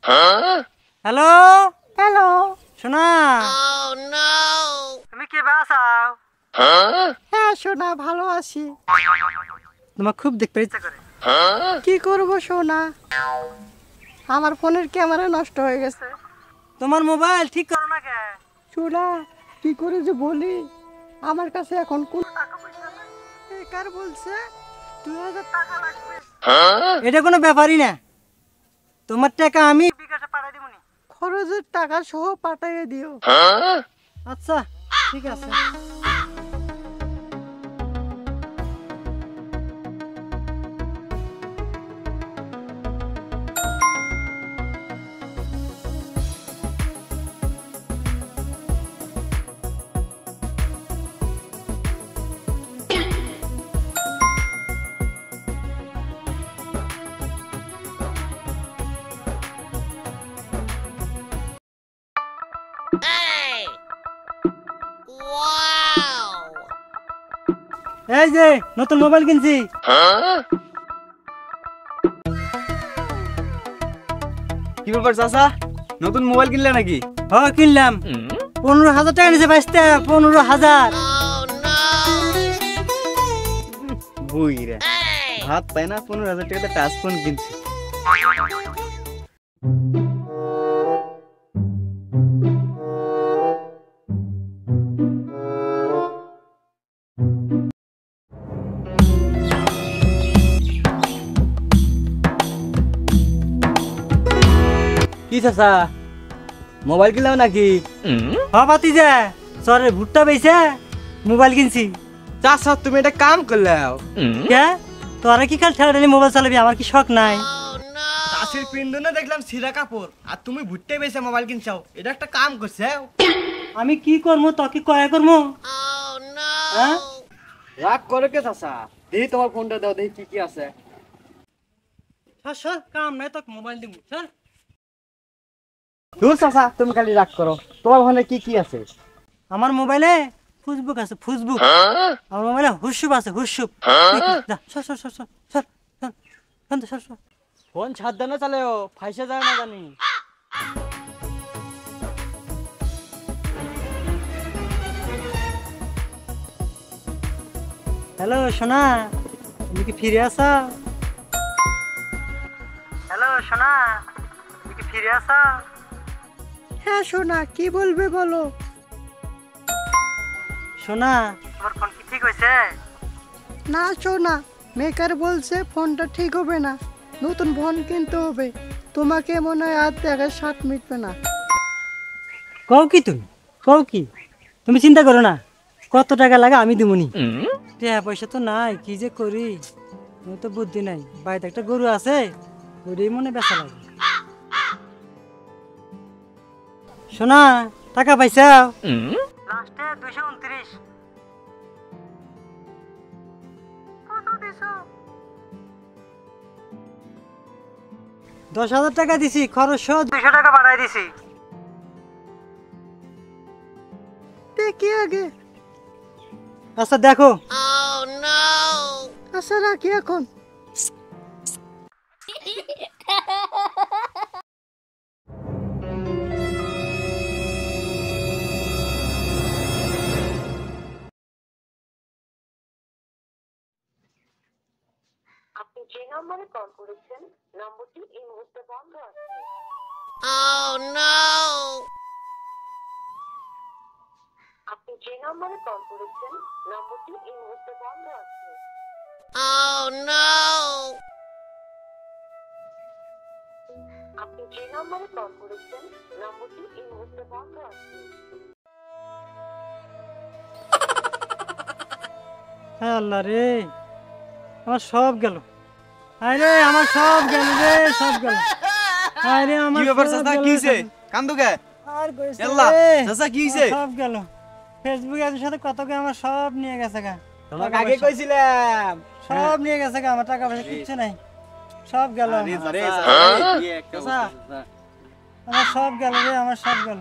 Hello hello সোনা, তুমি কি বাসাও? হ্যাঁ সোনা, ভালো আছি। তোমার খুব দেখতে ইচ্ছা করে। কি করব সোনা, আমার ফোনের ক্যামেরা নষ্ট হয়ে গেছে। তোমার মোবাইল ঠিক করো না কে? সোনা কি করে যে বলি, আমার কাছে এখন কোন টাকা পয়সা নাই। কার বলছে 2000 টাকা লাগবে? এটা কোনো ব্যাপারই না, তোমার টাকা আমি বিকাশে পাঠিয়ে দিবনি। খরচের টাকা সহ পাঠিয়ে দিও। আচ্ছা ঠিক আছে। এই যে নতুন মোবাইল কিনছি। কি ব্যাপার চাচা, নতুন মোবাইল কিনলে নাকি? হ্যাঁ কিনলাম। 15,000 টাকা নিছে। 15,000। বুই রে, ভাত পাই না 15,000 টাকাতে টাচ ফোন কিনছি। কি চাচা, মোবাইল কিনলাম নাকি? হ্যাঁ ভাতিজা, সরে ভুট্টা বেচে মোবাইল কিনছি। চাচা তুমি এটা কাম করলে? কে তোরা কি কাল ঠেলাঠেলি মোবাইল চালাবি? আমার কি শখ নাই? চাষির পিন্দনে দেখলাম ছিঁড়া কাপড়, আর তুমি ভুট্টে বেচে মোবাইল কিনছাও, এটা একটা কাম করছে। আমি কি করবো, তো কি কয়া করবো? হ্যাঁ রাগ করে কে চাচা? দেখি তোমার ফোনটা দাও, দেখি কি কি আছে। সর কাম নাই, তোকে মোবাইল দিব। সর। দূর চাচা, তুমি খালি রাগ করো। তোমার ফোনে কি কি আছে? আমার মোবাইলে ফেসবুক আছে, ফেসবুক। আমার মোবাইলে হুসুপ আছে, হুসুপ। যা, সর সর সর সর সর সর সর সর। ফোন সাবধানে চালাও, ফাইসে যায় না জানি। হ্যালো সোনা, তুমি কি ফিরে আসা? হ্যালো সোনা, তুমি কি ফিরে আসা? হ্যাঁ সোনা, কি বলবে বলো। সোনা তোমার ফোন কি ঠিক হয়েছে? না সোনা, মেকার বলছে ফোনটা ঠিক হবে না, নতুন ফোন কিনতে হবে। তোমাকে মনে হয় আর দেখার স্বাদ মিটবে না। কও কি তুমি, কও কি? তুমি চিন্তা করো না, কত টাকা লাগে আমি দিবনি। টাকা পয়সা তো নাই, কি যে করি, আমার তো বুদ্ধি নাই। বাড়িতে একটা গরু আছে, ওটাই মনে বেচা লাগে। শোনা, টাকা পাইছাও? লাস্টে 229। কত দিছো? 10,000 টাকা দিছি, খরচ 200 টাকা বাড়াই দিছি। দেখি আগে। আচ্ছা দেখো। আচ্ছা রাখি এখন। আপনি যে নম্বরে কল করেছেন নম্বরটি এই মুহূর্তে বন্ধ আছে। আপনি যে নম্বরে কল করেছেন নম্বরটি এই মুহূর্তে বন্ধ আছে। আপনি যে নম্বরে কল করেছেন নম্বরটি এই মুহূর্তে বন্ধ আছে। হ্যাঁ আল্লাহ রে, আমার সব গেল। আরে আমার সব গেল রে, সব গেল। আরে আমার কি ব্যাপার চাচা, কি হইছে? কান্দো কে? আর কইছে আল্লাহ রে, চাচা কি হইছে? সব গেল। ফেসবুক এর সাথে কত কে আমার সব নিয়ে গেছে গা। তোমাকে আগে কইছিলাম সব নিয়ে গেছে গা, আমার টাকা পয়সা কিচ্ছু নাই, সব গেল। আরে আমার। চাচা, কি একটা চাচা, আমার সব গেল রে, আমার সব গেল।